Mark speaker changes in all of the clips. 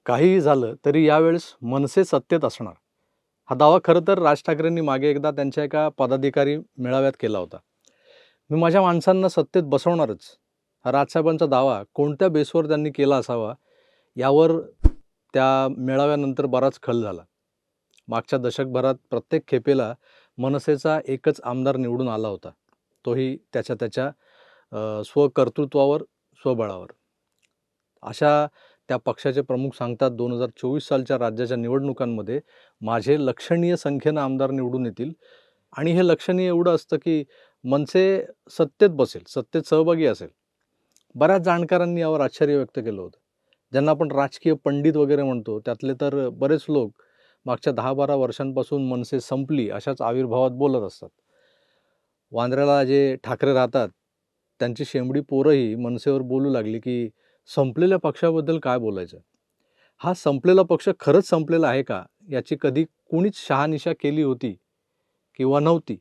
Speaker 1: काहीही झालं तरी यावेळेस मनसे सत्तेत असणार. हा दावा खरं तर राज ठाकरेंनी मागे एकदा त्यांच्या एका पदाधिकारी मेळाव्यात केला होता. मी माझ्या माणसांना सत्तेत बसवणारच. हा राजसाहेबांचा दावा कोणत्या बेसवर त्यांनी केला असावा यावर त्या मेळाव्यानंतर बराच खल झाला. मागच्या दशकभरात प्रत्येक खेपेला मनसेचा एकच आमदार निवडून आला होता. तोही त्याच्या स्वकर्तृत्वावर, स्वबळावर. अशा त्या पक्षाचे प्रमुख सांगतात 2024 सालच्या राज्याच्या निवडणुकांमध्ये माझे लक्षणीय संख्येनं आमदार निवडून येतील आणि हे लक्षणीय एवढं असतं की मनसे सत्तेत बसेल, सत्तेत सहभागी असेल. बऱ्याच जाणकारांनी यावर आश्चर्य व्यक्त केलं होतं. ज्यांना आपण राजकीय पंडित वगैरे म्हणतो त्यातले तर बरेच लोक मागच्या 10-12 वर्षांपासून मनसे संपली अशाच आविर्भावात बोलत असतात. वांद्र्याला जे ठाकरे राहतात त्यांची शेंबडी पोरंही मनसेवर बोलू लागली की संपलेल्या पक्षाबद्दल काय बोलायचं. हा संपलेला पक्ष खरंच संपलेला आहे का याची कधी कुणीच शहानिशा केली होती किंवा नव्हती.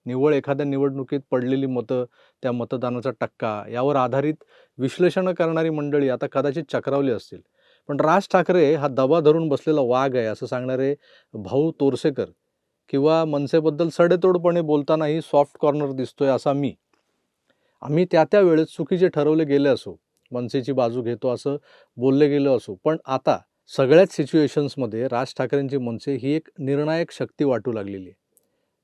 Speaker 1: निव्वळ एखाद्या निवडणुकीत पडलेली मतं, त्या मतदानाचा टक्का यावर आधारित विश्लेषणं करणारी मंडळी आता कदाचित चक्रावली असतील. पण राज ठाकरे हा दबा धरून बसलेला वाघ आहे असं सांगणारे भाऊ तोरसेकर किंवा मनसेबद्दल सडेतोडपणे बोलतानाही सॉफ्ट कॉर्नर दिसतोय असा मी. आम्ही त्या वेळेस चुकीचे ठरवले गेले असो, मनसेची बाजू घेतो असं बोलले गेलो असो, पण आता सगळ्याच सिच्युएशन्समध्ये राज ठाकरेंची मनसे ही एक निर्णायक शक्ती वाटू लागलेली आहे.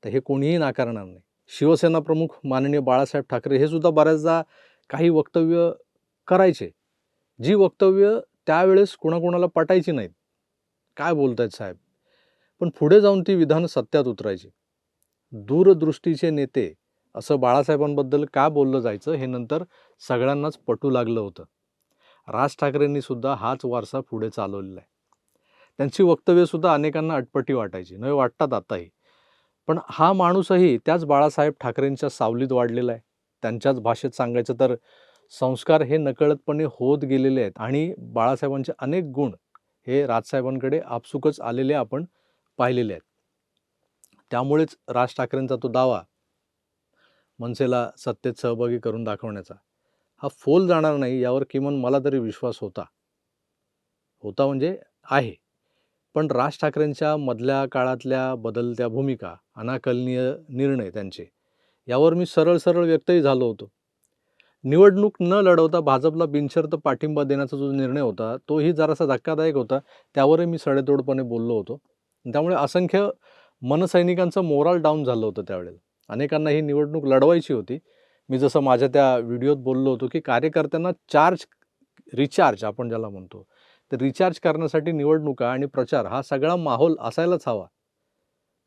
Speaker 1: तर हे कोणीही नाकारणार नाही. शिवसेना प्रमुख माननीय बाळासाहेब ठाकरे हे सुद्धा बऱ्याचदा काही वक्तव्य करायचे, जी वक्तव्य त्यावेळेस कुणाकुणाला पटायची नाहीत. काय बोलतायत साहेब? पण पुढे जाऊन ती विधानं सत्यात उतरायची. दूरदृष्टीचे नेते असं बाळासाहेबांबद्दल का बोललं जायचं हे नंतर सगळ्यांनाच पटू लागलं होतं. राज ठाकरेंनी सुद्धा हाच वारसा पुढे चालवलेला आहे. त्यांची वक्तव्यसुद्धा अनेकांना अटपटी वाटायची, नवे वाटतात आताही. पण हा माणूसही त्याच बाळासाहेब ठाकरेंच्या सावलीत वाढलेला आहे. त्यांच्याच भाषेत सांगायचं तर संस्कार हे नकळतपणे होत गेलेले आहेत आणि बाळासाहेबांचे अनेक गुण हे राजसाहेबांकडे आपसुकच आलेले आपण पाहिलेले आहेत. त्यामुळेच राज ठाकरेंचा तो दावा मनसेला सत्तेत सहभागी करून दाखवण्याचा हा फोल जाणार नाही यावर किमान मला तरी विश्वास होता. म्हणजे आहे. पण राज ठाकरेंच्या मधल्या काळातल्या बदलत्या भूमिका, अनाकलनीय निर्णय त्यांचे, यावर मी सरळ व्यक्तही झालो होतो. निवडणूक न लढवता भाजपला बिनशर्त पाठिंबा देण्याचा जो निर्णय होता तोही जरासा धक्कादायक होता. त्यावरही मी सडेतोडपणे बोललो होतो. त्यामुळे असंख्य मनसैनिकांचं मोराल डाऊन झालं होतं त्यावेळेला. अनेकांना ही निवडणूक लढवायची होती. मी जसं माझ्या त्या व्हिडिओत बोललो होतो की कार्यकर्त्यांना रिचार्ज आपण ज्याला म्हणतो, तर रिचार्ज करण्यासाठी निवडणुका आणि प्रचार हा सगळा माहोल असायलाच हवा.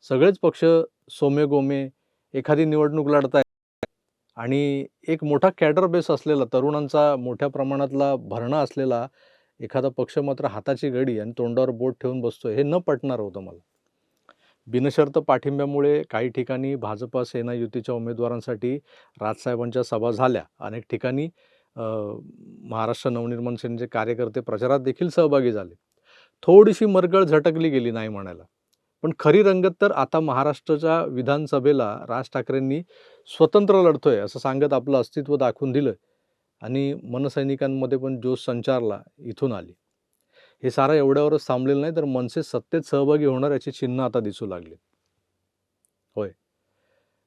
Speaker 1: सगळेच पक्ष सोमेगोमे एखादी निवडणूक लढतायत आणि एक मोठा कॅडर बेस असलेला, तरुणांचा मोठ्या प्रमाणातला भरणा असलेला एखादा पक्ष मात्र हाताची घडी आणि तोंडावर बोट ठेवून बसतोय, हे न पटणार होतं मला. बिनशर्त पाठिंब्यामुळे काही ठिकाणी भाजपा सेना युतीच्या उमेदवारांसाठी राजसाहेबांच्या सभा झाल्या. अनेक ठिकाणी महाराष्ट्र नवनिर्माण सेनेचे कार्यकर्ते प्रचारात देखील सहभागी झाले. थोडीशी मरगळ झटकली गेली नाही म्हणायला. पण खरी रंगत तर आता महाराष्ट्राच्या विधानसभेला राज ठाकरेंनी स्वतंत्र लढतोय असं सांगत आपलं अस्तित्व दाखवून दिलं आणि मनसैनिकांमध्ये पण जोश संचारला इथून आली. हे सारं एवढ्यावरच थांबलेलं नाही, तर मनसे सत्तेत सहभागी होणार याची चिन्ह आता दिसू लागली. होय,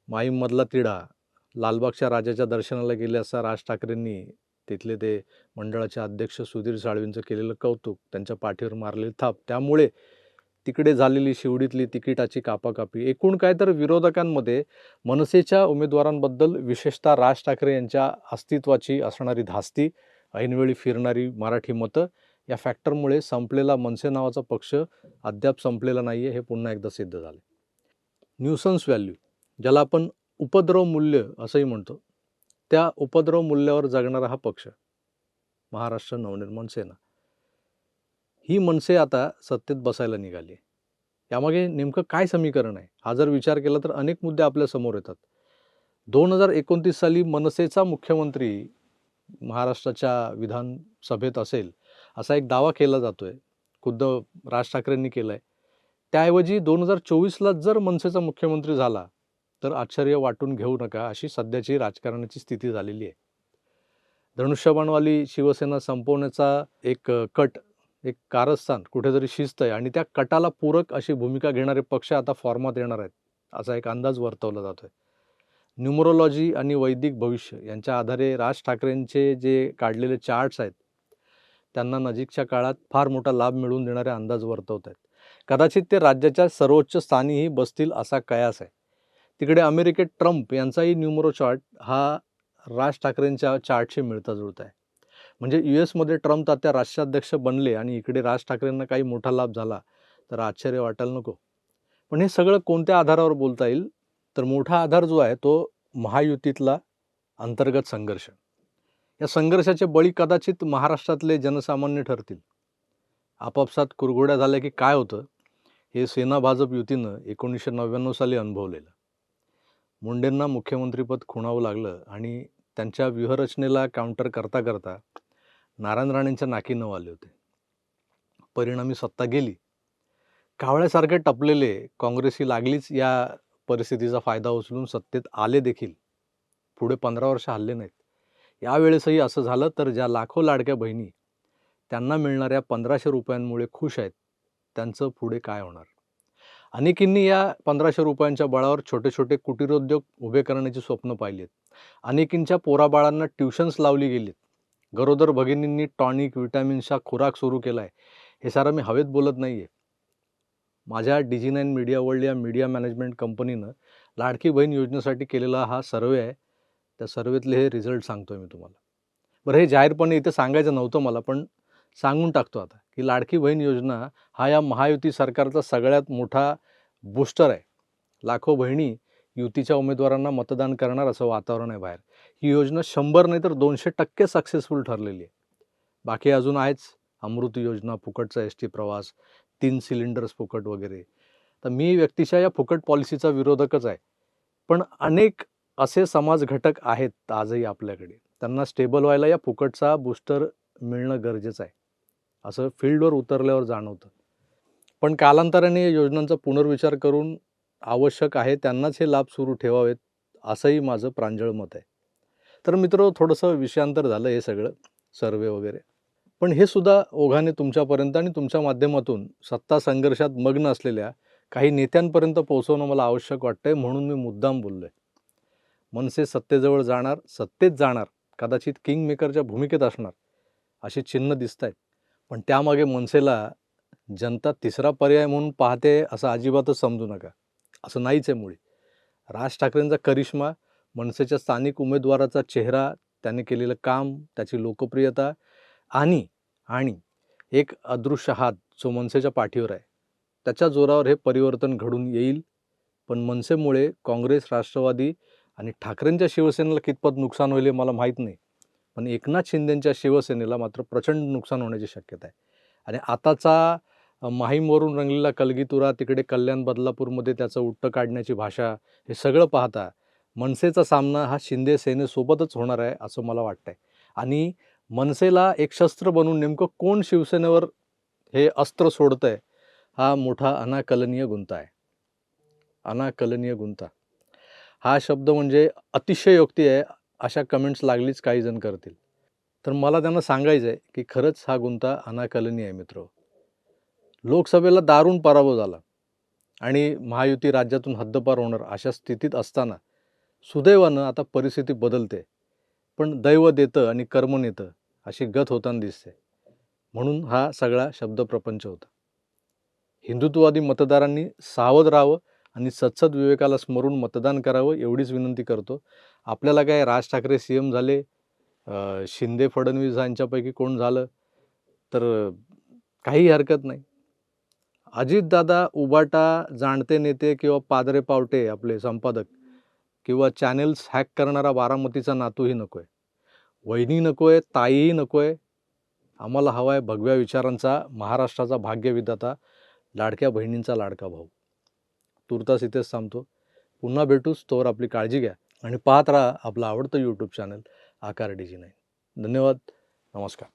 Speaker 1: माहीममधला तिढा, लालबागच्या राजाच्या दर्शनाला गेले असता राज ठाकरेंनी तिथले ते मंडळाचे अध्यक्ष सुधीर साळवींचं केलेलं कौतुक, त्यांच्या पाठीवर मारलेली थाप, त्यामुळे तिकडे झालेली शिवडीतली तिकिटाची कापाकापी, एकूण काय तर विरोधकांमध्ये मनसेच्या उमेदवारांबद्दल विशेषतः राज ठाकरे यांच्या अस्तित्वाची असणारी धास्ती, ऐनवेळी फिरणारी मराठी मतं, या फॅक्टरमुळे संपलेला मनसे नावाचा पक्ष अद्याप संपलेला नाही आहे, हे पुन्हा एकदा सिद्ध झालं. न्यूसन्स व्हॅल्यू, ज्याला आपण उपद्रव मूल्य असंही म्हणतो, त्या उपद्रव मूल्यावर जगणारा हा पक्ष महाराष्ट्र नवनिर्माण सेना, ही मनसे आता सत्तेत बसायला निघाली. यामागे नेमकं काय समीकरण आहे हा जर विचार केला तर अनेक मुद्दे आपल्या समोर येतात. 2029 साली मनसेचा मुख्यमंत्री महाराष्ट्राच्या विधानसभेत असेल असा एक दावा केला जातोय, खुद्द राज ठाकरेंनी केलाय. त्याऐवजी 2024ला जर मनसेचा मुख्यमंत्री झाला तर आश्चर्य वाटून घेऊ नका, अशी सध्याची राजकारणाची स्थिती झालेली आहे. धनुष्यबाणवाली शिवसेना संपवण्याचा एक कट एक कारस्थान, कुठेतरी शिस्त आहे आणि त्या कटाला पूरक अशी भूमिका घेणारे पक्ष आता फॉर्मात येणार आहेत, असा एक अंदाज वर्तवला जातोय. न्यूमरोलॉजी आणि वैदिक भविष्य यांच्या आधारे राज ठाकरेंचे जे काढलेले चार्ट्स आहेत, त्यांना नजीकच्या काळात फार मोठा लाभ मिळवून देणारे अंदाज वर्तवत आहेत. कदाचित ते राज्याच्या सर्वोच्च स्थानीही बसतील असा कयास आहे. तिकडे अमेरिकेत ट्रम्प यांचाही न्यूमरो चार्ट हा राज ठाकरेंच्या चार्टशी मिळता जुळता आहे. म्हणजे US मध्ये ट्रम्प तात्या राष्ट्राध्यक्ष बनले आणि इकडे राज ठाकरेंना काही मोठा लाभ झाला तर आश्चर्य वाटायला नको. पण हे सगळं कोणत्या आधारावर बोलता येईल? तर मोठा आधार जो आहे तो महायुतीतला अंतर्गत संघर्ष. या संघर्षाचे बळी कदाचित महाराष्ट्रातले जनसामान्य ठरतील. आपापसात कुरघोड्या झाल्या की काय होतं हे सेना भाजप युतीनं 1999 साली अनुभवलेलं. मुंडेंना मुख्यमंत्रीपद खुणावं लागलं आणि त्यांच्या व्यूहरचनेला काउंटर करता करता नारायण राणेंच्या नाकी नऊ आले होते. परिणामी सत्ता गेली. कावळ्यासारखे टपलेले काँग्रेसही लागलीच या परिस्थितीचा फायदा उचलून सत्तेत आले देखील. पुढे 15 वर्ष हल्ले नाहीत. यावेळेसही असं झालं तर ज्या लाखो लाडक्या बहिणी त्यांना मिळणाऱ्या 1500 रुपयांमुळे खुश आहेत, त्यांचं पुढे काय होणार? अनेकींनी या 1500 रुपयांच्या बळावर छोटे छोटे कुटीरोद्योग उभे करण्याची स्वप्न पाहिलीत. अनेकींच्या पोराबाळांना ट्युशन्स लावली गेलीत. गरोदर भगिनींनी टॉनिक, विटॅमिन्सचा खुराक सुरू केला आहे. हे सारं मी हवेत बोलत नाही आहे. माझ्या DG9 मीडिया वर्ल्ड या मीडिया मॅनेजमेंट कंपनीनं लाडकी बहीण योजनेसाठी केलेला हा सर्वे आहे. त्या सर्वेतले हे रिझल्ट सांगतोय मी तुम्हाला. बरं, हे जाहीरपणे इथे सांगायचं नव्हतं मला, पण सांगून टाकतो आता की लाडकी बहीण योजना हा या महायुती सरकारचा सगळ्यात मोठा बूस्टर आहे. लाखो बहिणी युतीच्या उमेदवारांना मतदान करणार असं वातावरण आहे बाहेर. ही योजना 100 नाही तर 200% सक्सेसफुल ठरलेली आहे. बाकी अजून आहेच. अमृत योजना, फुकटचा ST प्रवास, 3 सिलेंडर्स फुकट वगैरे. तर मी व्यक्तिशः या फुकट पॉलिसीचा विरोधकच आहे. पण अनेक असे समाज घटक आहेत आजही आपल्याकडे. त्यांना स्टेबल व्हायला या फुकटचा बूस्टर मिळणं गरजेचं आहे, असं फील्डवर उतरल्यावर जाणवतं. पण कालांतराने या योजनांचा पुनर्विचार करून आवश्यक आहे त्यांनाच हे लाभ सुरू ठेवावेत, असंही माझं प्रांजळ मत आहे. तर मित्र, थोडंसं विषयांतर झालं हे सगळं सर्वे वगैरे. पण हे सुद्धा ओघाने तुमच्यापर्यंत आणि तुमच्या माध्यमातून सत्ता संघर्षात मग्न असलेल्या काही नेत्यांपर्यंत पोहोचवणं मला आवश्यक वाटतंय, म्हणून मी मुद्दाम बोललोय. मनसे सत्तेजवळ जाणार, सत्तेत जाणार, कदाचित किंग मेकरच्या भूमिकेत असणार अशी चिन्ह दिसत आहेत. पण त्यामागे मनसेला जनता तिसरा पर्याय म्हणून पाहते असं अजिबातच समजू नका. असं नाहीच आहे मुळी. राज ठाकरेंचा करिश्मा, मनसेच्या स्थानिक उमेदवाराचा चेहरा, त्याने केलेलं काम, त्याची लोकप्रियता आणि एक अदृश्य हात जो मनसेच्या पाठीवर आहे, त्याच्या जोरावर हे परिवर्तन घडून येईल. पण मनसेमुळे काँग्रेस, राष्ट्रवादी आणि ठाकरेंच्या शिवसेनेला कितपत नुकसान होईल हे मला माहीत नाही. पण एकनाथ शिंदेंच्या शिवसेनेला मात्र प्रचंड नुकसान होण्याची शक्यता आहे. आणि आताचा माहीमवरून रंगलेला कलगीतुरा, तिकडे कल्याण बदलापूरमध्ये त्याचं उट्टं काढण्याची भाषा, हे सगळं पाहता मनसेचा सामना हा शिंदे सेनेसोबतच होणार आहे असं मला वाटतंय. आणि मनसेला एक शस्त्र बनवून नेमकं कोण शिवसेनेवर हे अस्त्र सोडतंय, हा मोठा अनाकलनीय गुंता आहे. अनाकलनीय गुंता हा शब्द म्हणजे अतिशयोक्ती आहे अशा कमेंट्स लागलीच काही जण करतील. तर मला त्यांना सांगायचं आहे की खरंच हा गुंता अनाकलनीय आहे मित्र. लोकसभेला दारुण पराभव झाला आणि महायुती राज्यातून हद्दपार होणार अशा स्थितीत असताना सुदैवानं आता परिस्थिती बदलते. पण दैव देतं आणि कर्म नेतं अशी गत होताना दिसते. म्हणून हा सगळा शब्दप्रपंच होता. हिंदुत्ववादी मतदारांनी सावध राहावं आणि सत्सद विवेकाला स्मरून मतदान करावं एवढीच विनंती करतो. आपल्याला काय राज ठाकरे CM झाले, शिंदे फडणवीस यांच्यापैकी कोण झालं तर काही हरकत नाही. अजितदादा, उबाटा, जाणते नेते किंवा पादरे पावटे आपले संपादक किंवा चॅनेल्स हॅक करणारा बारामतीचा नातूही नको आहे. वहिनी नको आहे, ताईही नको आहे. आम्हाला हवा आहे भगव्या विचारांचा, महाराष्ट्राचा भाग्यविधाता, लाडक्या बहिणींचा लाडका भाऊ. तुर्तास इथेच थांबतो. पुन्हा भेटूच. तोवर आपली काळजी घ्या आणि पाहत राहा आपलं आवडतं YouTube चॅनल आकार DG9. धन्यवाद. नमस्कार.